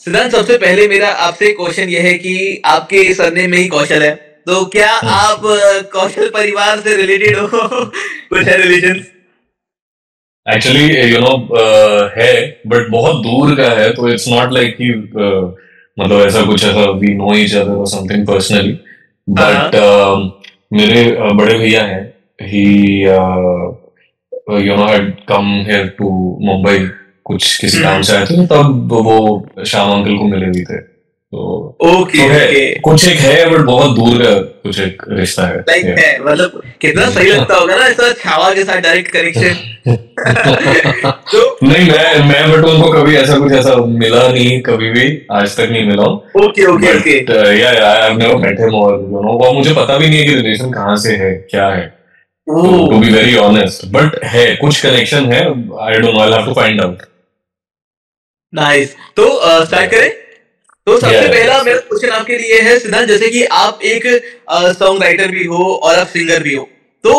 सिद्धांत, सबसे पहले मेरा आपसे क्वेश्चन ये है कि आपके सरनेम में ही कौशल है, तो क्या आप कौशल परिवार से रिलेटेड हो? कुछ है रिलेशन? एक्चुअली है, बट बहुत दूर का है, तो इट्स नॉट लाइक कि मतलब ऐसा कुछ ऐसा वी नो ईच अदर और समथिंग पर्सनली। हाँ बट हाँ। मेरे बड़े भैया हैं। He had come here to Mumbai, कुछ किसी काम हम्म। से आए थे, तब वो श्याम अंकल को मिले हुए थे। तो ओके है, ओके। कुछ एक है, बट बहुत दूर का कुछ एक रिश्ता है। लाइक है, मतलब कितना सही लगता होगा ना ऐसा छावा के साथ डायरेक्ट कनेक्शन। तो नहीं, मैं बट उनको कभी ऐसा कुछ ऐसा मिला नहीं, कभी भी आज तक नहीं मिला हूँ। Okay okay okay. But yeah I have never met him, और और मुझे पता भी नहीं है कि रिलेशन कहाँ से है, क्या है। To oh be very honest, but है, कुछ कनेक्शन है। I don't know, I have to find out. Nice. तो स्टार्ट करें। तो या सबसे पहला मेरा क्वेश्चन आपके लिए है सिद्धांत, जैसे कि आप एक सॉन्ग राइटर भी हो और आप सिंगर भी हो, तो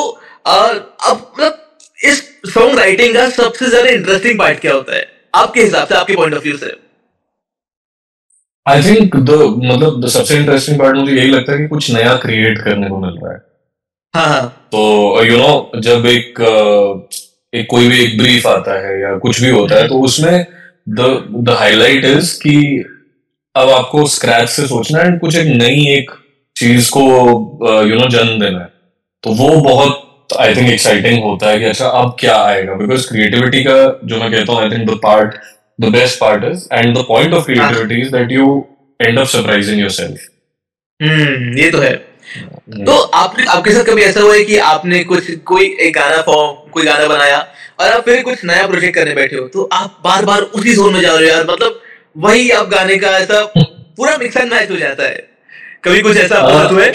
अब मतलब इस सॉन्ग राइटिंग का सबसे ज्यादा इंटरेस्टिंग पार्ट क्या होता है आपके हिसाब से, आपके पॉइंट ऑफ व्यू से? आई थिंक द मतलब सबसे इंटरेस्टिंग पार्ट मुझे यही लगता है कि कुछ नया क्रिएट करने को मिल रहा है। हाँ हाँ। तो जब एक कोई भी एक ब्रीफ आता है या कुछ भी होता है, हम्म। तो उसमें द द हाईलाइट इज कि अब आपको स्क्रैच से सोचना है, कुछ एक नई एक चीज को जन्म देना है। तो वो बहुत आई थिंक एक्साइटिंग होता है कि अच्छा अब क्या आएगा, बिकॉज क्रिएटिविटी का जो मैं कहता हूँ, I think the best part is, and the point of हाँ। Creativity is that you end up surprising yourself. ये तो है। तो आपने आपके साथ कभी ऐसा हुआ है कि आपने कुछ कोई एक गाना फॉर्म कोई गाना बनाया और आप फिर कुछ नया प्रोजेक्ट करने बैठे हो, तो आप बार बार उसी जोन में जा रहे हो यार, मतलब वही आप गाने का ऐसा पूरा मिक्स एंड मैच हो जाता है? कभी कुछ ऐसा आपके साथ हुआ है?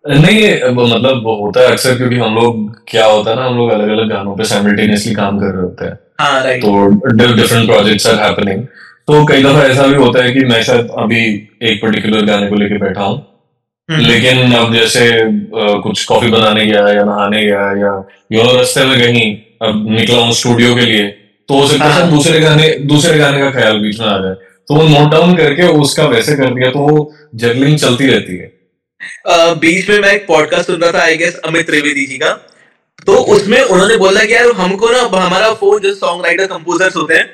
नहीं, मतलब वो होता है अक्सर, क्योंकि हम लोग क्या होता है ना, हम लोग अलग अलग गानों पे साइमल्टेनियसली काम कर रहे होते हैं। हाँ राइट। तो डिफरेंट प्रोजेक्ट्स आर हैपनिंग। तो कई दफा ऐसा भी होता है कि मैं शायद अभी एक पर्टिकुलर गाने को लेके बैठा हूँ, हम्म। लेकिन अब जैसे कुछ कॉफी बनाने गया या नहाने गया, या रास्ते में कहीं अब निकला हूँ स्टूडियो के लिए, तो हो सकता हाँ है शायद हाँ। दूसरे गाने का ख्याल बीच में आ जाए, तो वो नोट डाउन करके उसका वैसे कर दिया, तो वो जर्निंग चलती रहती है। बीच में मैं एक पॉडकास्ट सुन रहा था, आई गेस अमित त्रिवेदी जी का। तो ओके। उसमें उन्होंने बोला कि यार हमको ना हमारा फोन, जो सॉन्ग राइटर कंपोजर्स होते हैं,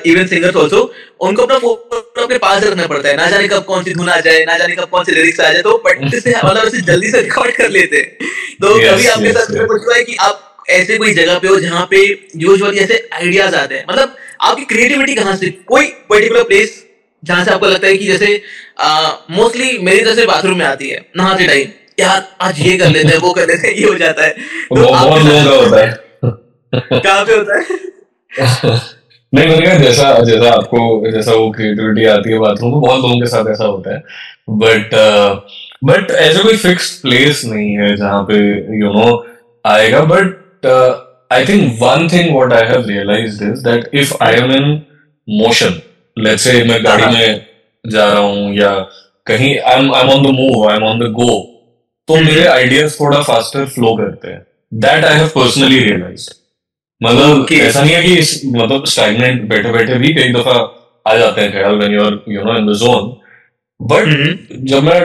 इवन सिंगर्स ऑल्सो, उनको अपना फोन अपने पास रखना पड़ता है, ना जाने कब कौन सी धुन आ जाए, ना जाने कब कौन सी लिरिक्स आ जाए, तो पट से मतलब ऐसे जल्दी से रिकॉर्ड कर लेते हैं। तो कभी यस, आपके यस, साथ ऐसा यस। कुछ हुआ है कि आप ऐसे कोई जगह पे हो जहाँ पे यूजुअली ऐसे आइडियाज आते हैं, मतलब आपकी क्रिएटिविटी कहाँ से, कोई पर्टिकुलर प्लेस जहां से आपको लगता है कि जैसे मोस्टली मेरी तरफ से बाथरूम में आती है नहाते टाइम, यार आज ये कर लेते हैं, वो कर लेते हैं, ये हो जाता है। तो आपके बहुत साथ लोगों ऐसा का कुछ होता है? है। कहाँ पे होता है? नहीं, मैंने कहा जैसा जैसा आपको जैसा वो क्रिएटिविटी आती है बाथरूम में, बहुत लोगों के साथ ऐसा होता है। बट बट ऐसा कोई फिक्स प्लेस नहीं है जहाँ पे यू नो आएगा। But I think one thing what I have realised is that if I am in motion, let's say मैं हाँ गाड़ी हाँ। में जा रहा हूँ, या कहीं I am on the move, I am on the go, तो मेरे हम्म। आइडियाज थोड़ा फास्टर फ्लो करते हैं। That I have personally realised. मतलब ओके। ऐसा नहीं है कि मतलब स्टैग्नेंट बैठे बैठे भी कई दफा आ जाते हैं ख्याल, when you are in the zone. But hmm. जब मैं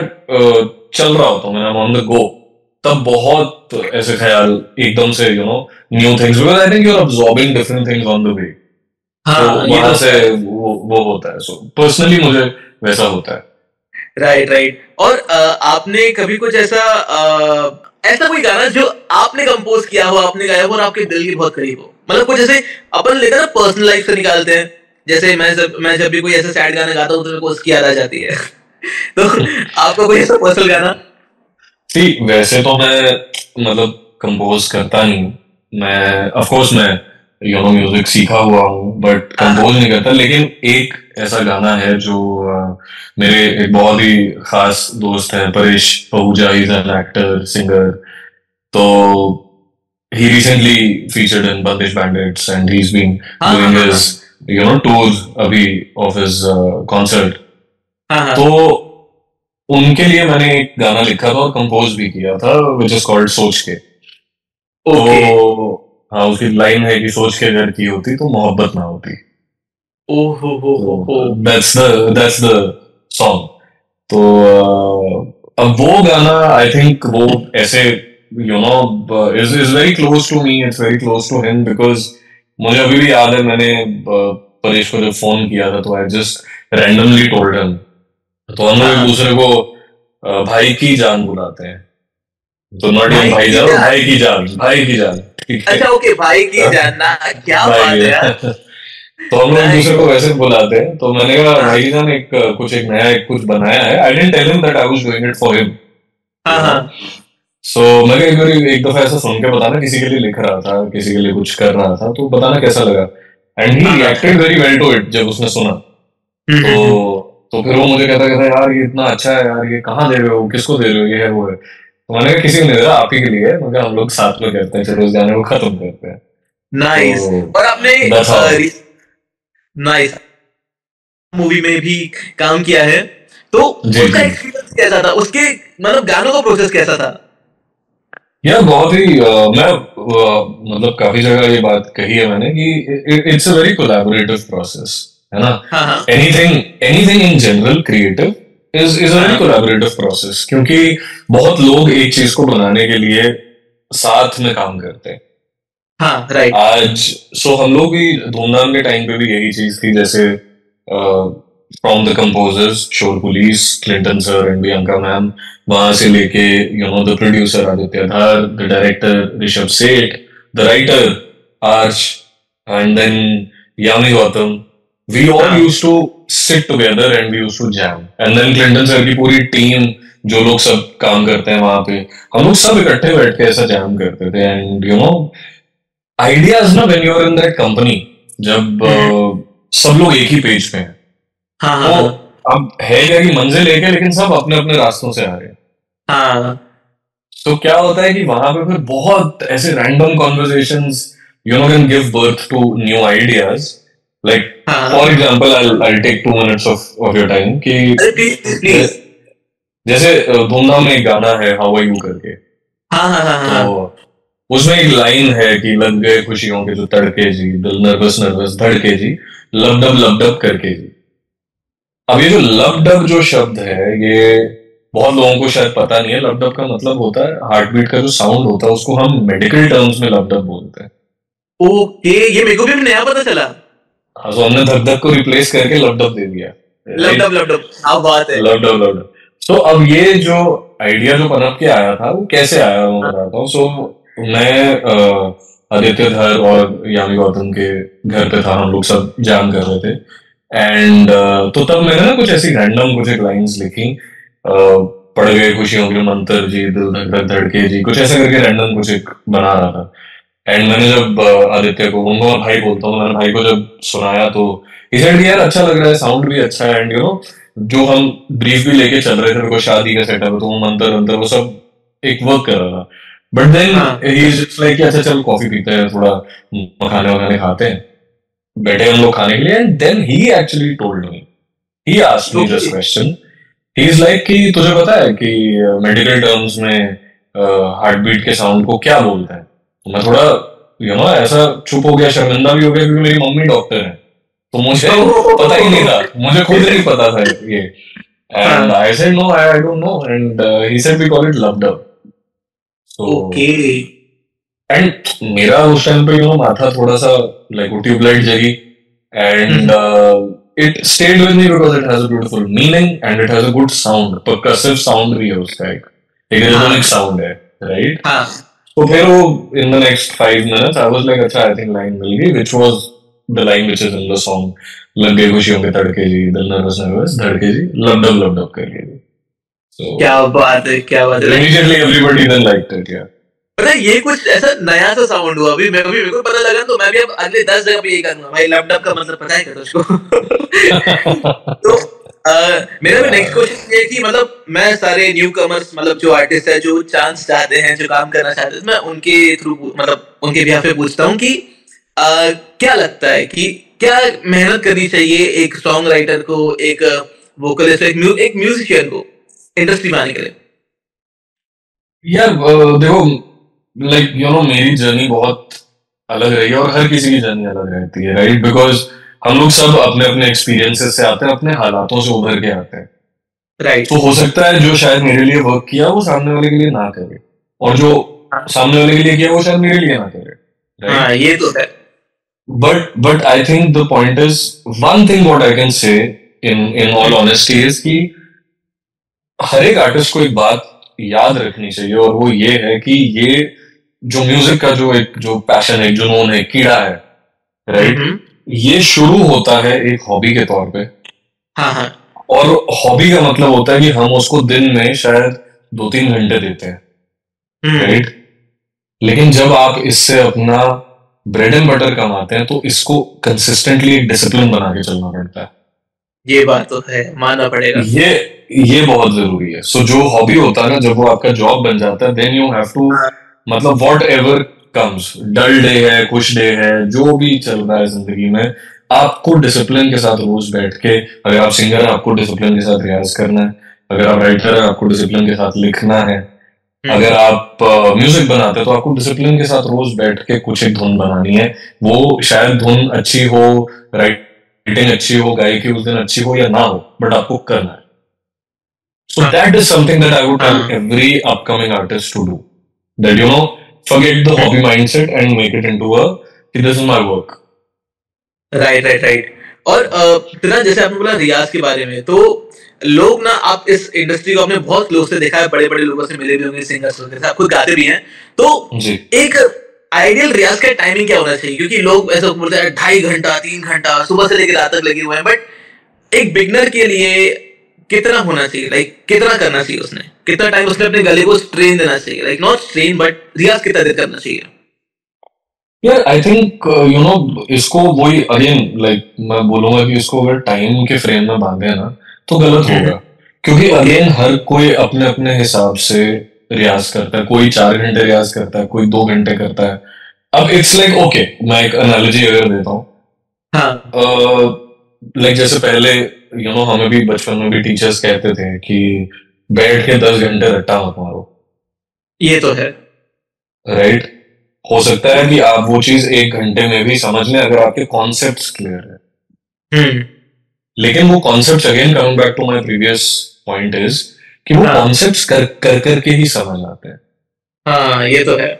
चल रहा होता हूँ, मैं ऑन द गो, तब बहुत ऐसे ख्याल एकदम से new things, because I think you are absorbing different things on the way. तो हाँ ये वहां तो से है। वो होता है। सो पर्सनली मुझे वैसा होता है। Right right. और आपने कभी कुछ ऐसा ऐसा कोई गाना जो आपने कंपोज किया हो, आपने गाया हो और आपके दिल के बहुत करीब हो, मतलब कुछ जैसे अपन लेकर ना पर्सनल लाइफ से निकालते हैं, जैसे मैं जब भी कोई ऐसा सैड गाना गाता हूँ तो मेरे को उसकी याद आ जाती है। तो आपका कोई ऐसा पर्सनल गाना? सी, वैसे तो मैं मतलब कंपोज करता नहीं हूँ। मैं ऑफ कोर्स मैं म्यूजिक सीखा हुआ हूँ, बट हाँ हाँ। कंपोज नहीं करता। लेकिन एक ऐसा गाना है जो मेरे एक बहुत ही खास दोस्त है, Paresh Pahuja, is an actor singer. तो he recently featured in Bandish Bandits, and he's been हाँ हाँ doing हाँ his हाँ tour अभी of his concert। हाँ तो हाँ। उनके लिए मैंने एक गाना लिखा था और कंपोज भी किया था, विच इज कॉल्ड सोच के। ओके। तो हाँ, उसकी लाइन है कि सोच के अगर की होती तो मोहब्बत ना होती। ओ हो। तो दैट्स द सॉन्ग। तो अब वो गाना आई थिंक वो ऐसे is very close to me, it's very close to him, because मुझे अभी भी याद है मैंने परेश को जब फोन किया था तो I just randomly told him. तो हम लोग एक हाँ, दूसरे को भाई की जान बुलाते हैं। तो नॉट इवन भाई भाई की जान, जान। भाई की जान, भाई की जान, ठीक है। अच्छा, ओके, भाई की जानना। क्या बात है यार। भाई तो हम लोग एक दूसरे नाइस। को वैसे बुलाते हैं। तो मैंने कहा हाँ भाई जान एक एक नया एक कुछ बनाया है। I didn't tell him that I was doing it for him, हाँ यू नो। हाँ सो मैं एक बार एक दफा ऐसा सुन के बताना, किसी के लिए लिख रहा था, किसी के लिए कुछ कर रहा था, तो बताना कैसा लगा। एंड ही हाँ हाँ। Reacted very well to it जब उसने सुना। तो हम्म। तो फिर वो मुझे कहता कहता यार ये इतना अच्छा है यार, ये कहाँ दे रहे हो, किसको दे रहे हो, ये है वो है। तो मैंने कहा किसी को नहीं दे रहा, आप ही के लिए है, मगर हम लोग साथ में करते हैं, चलो उस गाने को खत्म करते हैं। नाइस। तो और आपने दैट्स हाउ। नाइस मूवी में भी काम किया है, तो जी उसका जी। एक्सपीरियंस कैसा था, उसके मतलब गानों का प्रोसेस कैसा था? यार बहुत ही मैं मतलब काफी जगह ये बात कही है मैंने कि it's a very collaborative process, है ना। हाँ हाँ anything anything in general creative is a very हाँ कोलैबोरेटिव प्रोसेस, क्योंकि बहुत लोग एक चीज को बनाने के लिए साथ में काम करते हैं। हाँ, राइट। आज सो हम लोग भी धूमधाम के टाइम पे भी यही चीज थी, जैसे from the composers Shor Police, Clinton sir and Bianca ma'am, वहां से लेके the producer Aditya Dhar, the director Rishabh Seth, the writer Arch, and then Yami Gautam, we all हाँ used to sit together and we used to jam. And then Clinton sir की पूरी team, जो लोग सब काम करते हैं वहां पे, हम लोग सब इकट्ठे बैठ के ऐसा जैम करते थे। एंड आइडियाज ना, when you are in that company, जब हम्म, सब लोग एक ही पेज पे हैं, हाँ हाँ तो हाँ अब है क्या कि मंजिल एक है लेकिन सब अपने अपने रास्तों से आ रहे हैं। हाँ तो क्या होता है कि वहां पे फिर बहुत ऐसे random conversations can give birth to new ideas. Like हाँ। For example I take 2 minutes of your time कि अरे प्लीज प्लीज ज- प्लीज। जैसे धूमधाम में एक गाना है हाउ आर यू करके। हाँ हाँ हाँ तो हाँ उसमें एक लाइन है कि लग गए खुशियों के जो तड़के जी, दिल नर्वस नर्वस धड़के जी, लब डब करके जी। अब ये जो लब डब जो शब्द है, ये बहुत लोगों को शायद पता नहीं है। लब डब का मतलब होता है हार्ट बीट का जो साउंड होता है, उसको हम मेडिकल टर्म्स में लब डब बोलते हैं। ओके, ये मेरे को भी नया पता चला। हाँ, तो हमने धक धक को रिप्लेस करके लब डब दे दिया, लवडब राइट। लवडब, क्या बात है। लब डब। सो अब ये जो आइडिया जो पनप के आया था वो कैसे आया मैं बताता हूँ। सो मैं आदित्य धर और यामी गौतम के घर पे था, हम लोग सब जाम कर रहे थे। एंड तो तब मैंने ना कुछ ऐसी रैंडम कुछ एक लाइंस लिखी, पड़ गए खुशियों के मंत्र जी, दिल धक धक धड़के जी, कुछ ऐसे करके रैंडम कुछ एक बना रहा था। एंड मैंने जब आदित्य को, उनको मैं भाई बोलता हूँ, मैंने भाई को जब सुनाया तो he said यार अच्छा लग रहा है, साउंड भी अच्छा है। एंड जो हम ब्रीफ भी लेके चल रहे थे, मेरे को शादी का सेटअप है, तो वो मंत्र अंतर वो सब एक वर्क कर रहा था। बट देन हाँ ही इज जस्ट लाइक अच्छा चल कॉफी पीते हैं, थोड़ा मखाने वखाने खाते हैं, बैठे हम लोग खाने के लिए। And then he actually told me, he asked me this okay. Question. He is like कि तुझे पता है कि मेडिकल टर्म्स में हार्ट बीट के साउंड को क्या बोलते हैं। तो मैं थोड़ा ऐसा चुप हो गया, शर्मिंदा भी हो गया, क्योंकि मेरी मम्मी डॉक्टर है, तो मुझे पता ही नहीं था, मुझे खुद नहीं पता था ये। एंड हाँ, I said no, I don't know. And he said we call it lub dub. So okay. And मेरा उस टाइम पे माथा थोड़ा सा लाइक वो ट्यूबलाइट जगी। And it stayed with me because it has a beautiful meaning and it has a good sound, percussive sound भी है उसका, एक रिदमिक हाँ साउंड है, राइट। हाँ। तो फिर वो in the next 5 minutes I was like अच्छा आई थिंक लाइन मिल गई, which was the line which is in the song, लग गए खुशियों के तड़के जी, दिल नर्वस नर्वस धड़के जी, लब डब कर गई। क्या सो बात है, क्या बात है। immediately everybody then liked it, yeah. पता है, ये कुछ ऐसा नया सा साउंड हुआ, अभी मेरे को पता लगा, तो मैं भी अब अगले 10 जगह पे यही करूंगा भाई, लैपटॉप का मतलब पता है क्या उसको। तो मेरा भी नेक्स्ट Yeah. क्वेश्चन ये है कि मतलब मैं सारे न्यू कमर्स, मतलब जो आर्टिस्ट है, जो चांस चाहते हैं, जो काम करना चाहते हैं, मैं उनके थ्रू, मतलब उनके बिहाफ पे पूछता हूँ कि क्या लगता है कि क्या मेहनत करनी चाहिए एक सॉन्ग राइटर को, एक वोकलिस्ट, एक म्यूजिशियन को इंडस्ट्री में आने के लिए? यार देखो, मेरी जर्नी बहुत अलग रही है और हर किसी की जर्नी अलग रहती है, राइट। बिकॉज हम लोग सब अपने अपने एक्सपीरियंसेस से आते हैं, अपने हालातों से उभर के आते हैं। राइट। तो हो सकता है जो शायद मेरे लिए वर्क किया वो सामने वाले के लिए ना करे, और जो सामने वाले के लिए किया वो शायद मेरे लिए ना करे, हाँ, राइट? ये तो है। But I think the point is, one thing what I can say in all honesty is कि हर एक आर्टिस्ट को एक बात याद रखनी चाहिए, और वो ये है कि ये जो म्यूजिक का जो पैशन है, जुनून है, कीड़ा है, राइट, हम्म। ये शुरू होता है एक हॉबी के तौर पे। हाँ हाँ। और हॉबी का मतलब होता है कि हम उसको दिन में शायद 2-3 घंटे देते हैं, राइट? लेकिन जब आप इससे अपना ब्रेड एंड बटर कमाते हैं तो इसको कंसिस्टेंटली एक डिसिप्लिन बना के चलना पड़ता है। ये बात तो है, मानना पड़ेगा। ये बहुत जरूरी है। सो जो हॉबी होता है ना, जब वो आपका जॉब बन जाता है, देन यू हैव टू, मतलब whatever comes, dull day है, खुश डे है, जो भी चल रहा है जिंदगी में, आपको डिसिप्लिन के साथ रोज बैठ के, अगर आप सिंगर हैं आपको डिसिप्लिन के साथ रियाज करना है, अगर आप राइटर हैं आपको डिसिप्लिन के साथ लिखना है, अगर आप म्यूजिक बनाते हैं तो आपको डिसिप्लिन के साथ रोज बैठ के कुछ एक धुन बनानी है। वो शायद धुन अच्छी हो, राइटिंग अच्छी हो, गायकी उस दिन अच्छी हो या ना हो, बट आपको करना है। So that is something that I would tell every upcoming artist to do, that you know, forget the hobby mindset and make it into a, this is my work. Right right right. और तेरा जैसे आपने बोला रियाज के बारे में, तो लोग ना, आप इस इंडस्ट्री को आपने बहुत क्लोज से देखा है, बड़े बड़े लोगों से मिले भी होंगे, सिंगर्स वगैरह, आप खुद गाते भी हैं, तो एक आइडियल रियाज का टाइमिंग क्या होना चाहिए? क्योंकि लोग ऐसा बोलते हैं 2.5 घंटा 3 घंटा सुबह से लेकर रात तक लगे हुए हैं, बट एक बिगनर के लिए कितना होना चाहिए, लाइक कितना करना चाहिए उसने, कितना टाइम उसने अपने गले को स्ट्रेन देना चाहिए, लाइक नॉट स्ट्रेन बट रियाज कितना देर करना चाहिए? यार आई थिंक यू नो, इसको वही अगेन लाइक मैं बोलूंगा कि इसको अगर टाइम के फ्रेम में बांधे ना तो गलत होगा, क्योंकि अगेन हर कोई अपने अपने हिसाब से रियाज करता है। कोई 4 घंटे रियाज करता है, कोई 2 घंटे करता है। अब इट्स लाइक ओके, मैं एक एनालॉजी अगर देता हूँ, लाइक जैसे पहले यू नो हमें भी बचपन में भी टीचर्स कहते थे कि बैठ के 10 घंटे रट्टा मत मारो। ये तो है, राइट? हो सकता है कि आप वो चीज 1 घंटे में भी समझ लें अगर आपके कॉन्सेप्ट्स क्लियर है। लेकिन वो concepts, again coming back to my previous point is, कि वो कॉन्सेप्ट्स कर के ही समझ आते हैं। हाँ, ये तो है।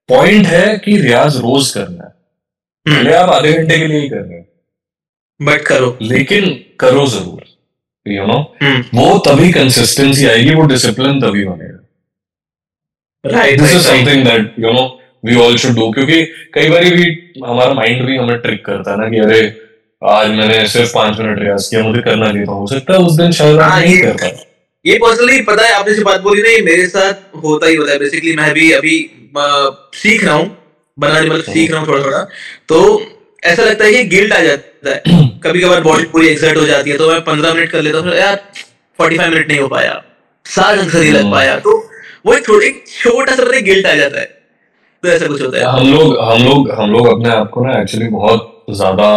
पॉइंट है कि रियाज रोज करना है, भले आप आधे घंटे के लिए ही कर रहे हैं, बट करो, लेकिन करो जरूर, यू नो। वो तभी कंसिस्टेंसी आएगी, वो डिसिप्लिन तभी बनेगा। Right, this is something that you know we all should do, क्योंकि कई बार भी हमारा माइंड भी हमें ट्रिक करता है ना कि अरे आज मैंने सिर्फ 5 मिनट रियाज किया, मुझे करना नहीं था। हो सकता है उस दिन शायद आप नहीं कर पाए। ये पर्सनली पता है, आपने जो बात बोली ना, ये मेरे साथ होता ही होता है। बेसिकली मैं भी अभी सीख रहा हूँ बनाने, मतलब सीख रहा हूँ थोड़ा थोड़ा, तो ऐसा लगता है कि गिल्ट आ जाता है कभी कभार, बॉडी पूरी एक्सर्ट हो जाती है, तो मैं 15 मिनट कर लेता हूँ, यार 45 मिनट नहीं हो पाया, 7 ढंग से नहीं लग पाया, तो वो एक छोटा सा गिल्ट आ जाता है। तो ऐसा कुछ होता है। हम लोग अपने आप को ना एक्चुअली बहुत ज्यादा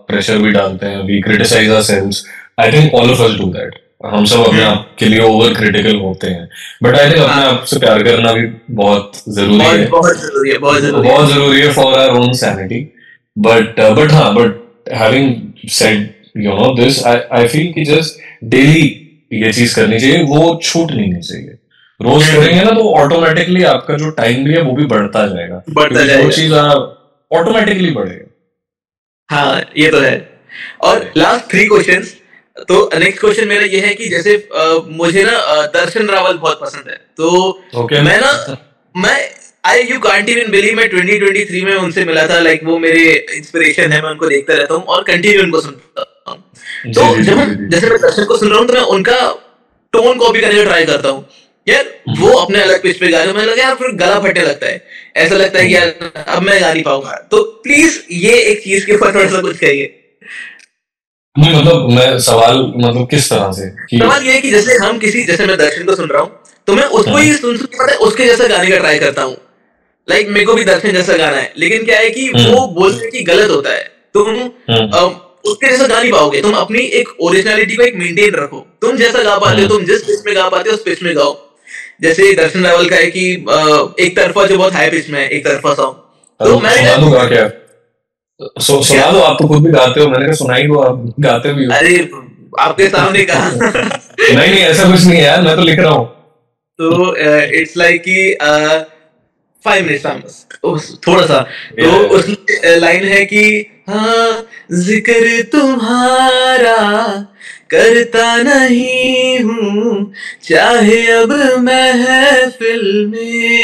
प्रेशर भी डालते हैं, we criticise ourselves. I think all of us do that. हम सब अपने आप के लिए ओवर क्रिटिकल होते हैं, बट आई थिंक अपने आप से प्यार करना भी बहुत जरूरी है, बहुत जरूरी है for our own sanity. But having said you know this, I feel कि जस्ट डेली ये चीज करनी चाहिए, वो छूट नहीं चाहिए। रोज करेंगे ना तो ऑटोमेटिकली आपका जो टाइम भी है वो भी बढ़ता जाएगा, वो चीज ऑटोमेटिकली बढ़ेगा। हाँ, ये तो है। और लास्ट 3 क्वेश्चंस। तो नेक्स्ट क्वेश्चन मेरा ये है कि जैसे मुझे ना दर्शन रावल बहुत पसंद है, तो मैं यू कांट इवन बिलीव, मैं 2023 में उनसे मिला था। लाइक वो मेरे इंस्पिरेशन है, मैं उनको देखता रहता हूँ और कंटिन्यू उनको सुनता हूँ। तो जैसे मैं दर्शन को सुन रहा हूँ तो मैं उनका टोन कॉपी करने का ट्राई करता हूँ। यार वो अपने अलग पिच पे गा रहे, मुझे लगा यार फिर गला फटने लगता है, ऐसा लगता है कि यार अब मैं गा नहीं पाऊंगा। तो प्लीज ये एक चीज के ऊपर थोड़ा सा कुछ कहिए। नहीं मतलब मैं सवाल मतलब किस तरह से सवाल ये है कि जैसे हम जैसे मैं दर्शन को सुन रहा हूँ तो मैं उसको ही सुन उसके जैसा गाने का ट्राई करता हूँ। लाइक मेरे को भी दर्शन जैसा गाना है, लेकिन क्या है कि वो बोलते हैं कि गलत होता है, तुम उसके जैसा गा नहीं पाओगे। तुम अपनी एक ओरिजिनलिटी को एक मेंटेन रखो, तुम जैसा गा पाते हो, तुम जिस पिच में गा पाते हो उस पिच में गाओ। जैसे दर्शन रावल का है कि एक तरफा जो बहुत हाई पिच में है, एक तरफा सॉन्ग, तो मैं सुना दूंगा क्या? सुना क्या? दो, आप तो खुद भी गाते हो, मैंने कहा सुनाई दो, आप गाते भी हो। अरे आपके सामने कहा। नहीं नहीं, ऐसा कुछ नहीं है यार, मैं तो लिख रहा हूँ। तो इट्स लाइक कि 5 मिनट्स था बस, थोड़ा सा। तो यार उसमें लाइन है कि हाँ, जिक्र तुम्हारा करता नहीं हूँ, चाहे अब महफिल में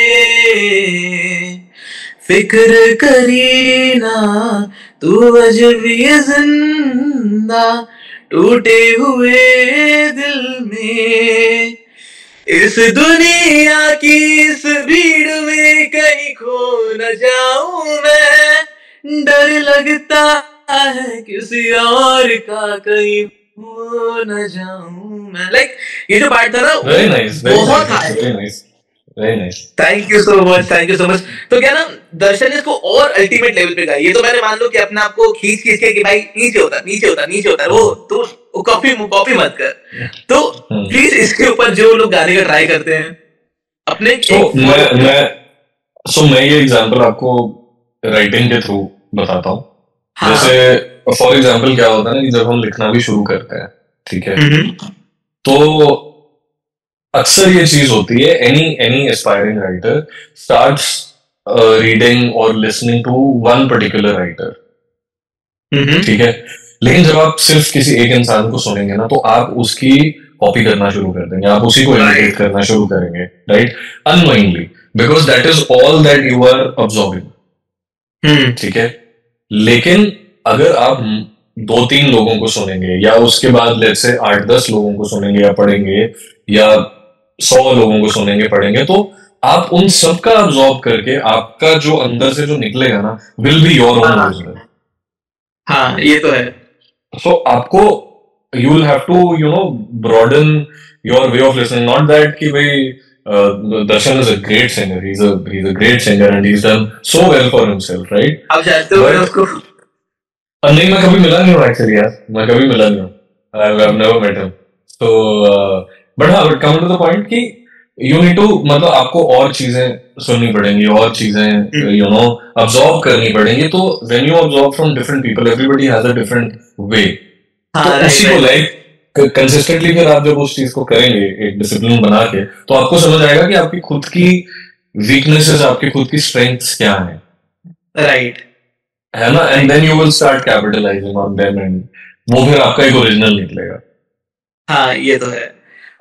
फिक्र करी ना, तू अजब ये जिंदा टूटे हुए दिल में, इस दुनिया की इस भीड़ में कहीं खो न जाऊं मैं, डर लगता है किसी और का कहीं हो न जाऊं मैं। लाइक ये जो पार्ट था ना वो वेरी नाइस, वेरी बहुत nice, high. Very nice, very nice. Thank you so much, thank you so much. तो क्या ना, दर्शन ने इसको और अल्टीमेट लेवल पे गाया। ये तो मैंने मान लो कि अपने आप को खींच खींच के कि भाई नीचे होता नीचे होता नीचे होता, वो तो वो कॉपी कॉपी मत कर। तो प्लीज इसके ऊपर जो लोग गाने का ट्राई करते हैं अपने सो एक फॉलो। मैं ये एग्जांपल आपको राइटिंग के थ्रू बताता हूँ। हाँ। जैसे फॉर एग्जांपल क्या होता है ना, कि जब हम लिखना भी शुरू करते हैं, ठीक है, हम्म। तो अक्सर ये चीज होती है, any any aspiring writer starts reading और listening to one particular writer, hmm. ठीक है। लेकिन जब आप सिर्फ किसी एक इंसान को सुनेंगे ना, तो आप उसकी कॉपी करना शुरू कर देंगे, आप उसी को इमिटेट राइट। करना शुरू करेंगे, right, unknowingly, because that is all that you are observing, hmm. ठीक है। लेकिन अगर आप दो तीन लोगों को सुनेंगे, या उसके बाद लेट्स से 8-10 लोगों को सुनेंगे या पढ़ेंगे, या 100 लोगों को सुनेंगे पढ़ेंगे, तो आप उन सब का ऑब्जॉर्व करके आपका जो अंदर से जो निकलेगा ना, विल बी योर ओन हाँ ओरिजिनल। हाँ, ये तो है। सो आपको, you will have to broaden your way of listening, not that कि भाई Darshan is a great singer, he is a great singer and he is done so well for himself, right, आप जानते हो मैं बट उसको। नहीं, मैं कभी मिला नहीं हूँ एक्चुअली यार, मैं कभी मिला नहीं हूँ, I have never met him. तो बट हाँ, but come to the point कि यू नीड टू, मतलब आपको और चीजें सुननी पड़ेंगी, और चीजें अब्सॉर्ब करनी पड़ेंगी। तो when you absorb from different people, everybody has a different way, तो हाँ राइट उसी को राइट। लाइक कंसिस्टेंटली फिर आप जब उस चीज को करेंगे एक डिसिप्लिन बना के, तो आपको समझ आएगा कि आपकी खुद की वीकनेसेस, आपकी खुद की स्ट्रेंथ्स क्या है राइट है ना, and right. Then you will start capitalising on them, and वो फिर आपका एक ओरिजिनल निकलेगा। हाँ ये तो है।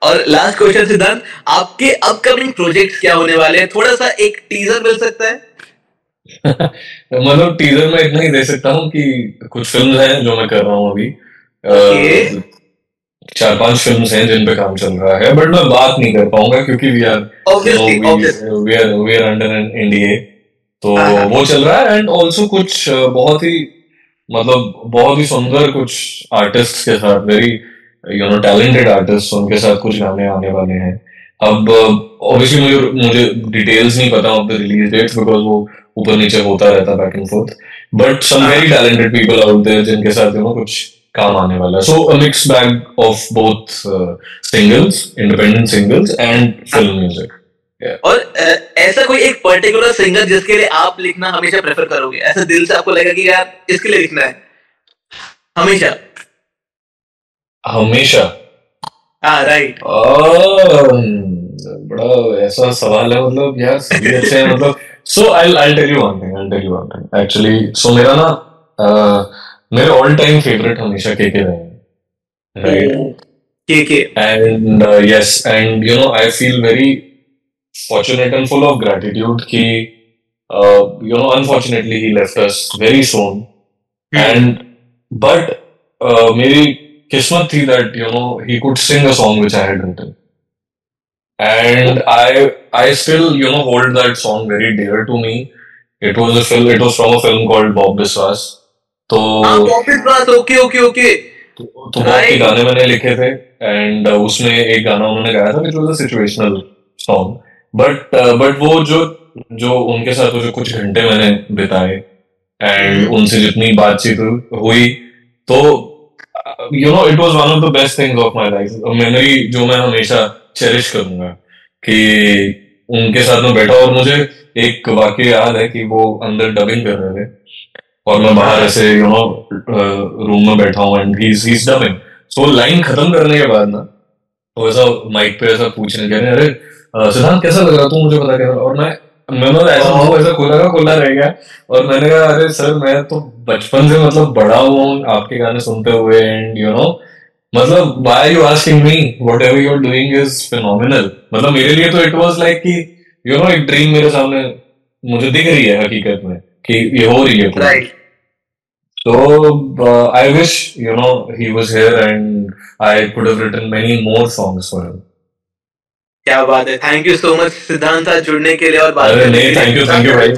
और लास्ट क्वेश्चन सिद्धांत, आपके अपकमिंग प्रोजेक्ट्स क्या होने वाले हैं? थोड़ा सा एक टीजर मिल सकता है? मतलब टीजर में इतना ही दे सकता हूँ कि कुछ फिल्म हैं जो मैं कर रहा हूँ अभी, ओके। 4-5 फिल्म हैं जिन पे काम चल रहा है, बट मैं बात नहीं कर पाऊंगा क्योंकि we are you know obviously we obviously. We are under an NDA. तो हाँ हाँ। वो चल रहा है, एंड ऑल्सो कुछ बहुत ही, मतलब बहुत ही सुंदर कुछ आर्टिस्ट के साथ, वेरी टैलेंटेड आर्टिस्ट, उनके साथ कुछ गाने आने वाले हैं। अब ऑब्वियसली मुझे मुझे डिटेल्स नहीं पता of the release dates, because वो ऊपर नीचे होता रहता back and forth, but some हाँ very talented people out there जिनके साथ कुछ काम आने वाला है। So a mix bag of both singles, independent singles and हाँ। Film music. और ऐसा कोई एक पर्टिकुलर सिंगर जिसके लिए आप लिखना हमेशा प्रेफर करोगे, ऐसा दिल से आपको लगेगा कि यार इसके लिए लिखना है हमेशा? हमेशा हाँ राइट। बड़ा ऐसा सवाल है, मतलब यार सभी अच्छे हैं, मतलब so I tell you one thing, I tell you one thing actually. So मेरा ना मेरे ऑल टाइम फेवरेट हमेशा के रहे हैं, ओ राइट, के। And yes, and I feel very fortunate and full of gratitude कि unfortunately he left us very soon, hmm. and but मेरी किस्मत थी that he could sing a song which I had written, and I still hold that song very dear to me. It was from a film called Bob Biswas. तो हाँ पॉपिस बात, okay okay okay. तो Bob के right. गाने मैंने लिखे थे, and उसमें एक गाना उन्होंने गाया था which was a situational song, but वो जो जो उनके साथ वो जो कुछ घंटे मैंने बिताए, एंड उनसे जितनी बातचीत हुई, तो it was one of the best things of my life, memory जो मैं हमेशा चेरिश करूंगा, कि उनके साथ में बैठा, और मुझे एक वाकया याद है कि वो अंदर डबिंग कर रहे थे, और मैं बाहर हाँ। ऐसे रूम में बैठा हूँ and he is dubbing. So line खत्म करने के बाद ना तो ऐसा माइक पे ऐसा पूछने लगे, अरे सिद्धांत कैसा लग रहा, तू मुझे बता कैसा। और मैं मतलब ऐसा मुंह ऐसा खुला का खुला रह गया। और मैंने कहा अरे सर मैं तो बचपन से मतलब बड़ा हुआ हूँ आपके गाने सुनते हुए एंड मतलब why are you asking me, whatever you're doing is phenomenal। मतलब मेरे लिए तो इट वाज लाइक कि एक ड्रीम मेरे सामने मुझे दिख रही है हकीकत में कि ये हो रही है पूरी। Right. So I wish he was here and I could have written many more songs for him. क्या बात है, थैंक यू सो मच सिद्धांत साथ जुड़ने के लिए और बात अरे करने नहीं, के लिए। थैंक यू भाई।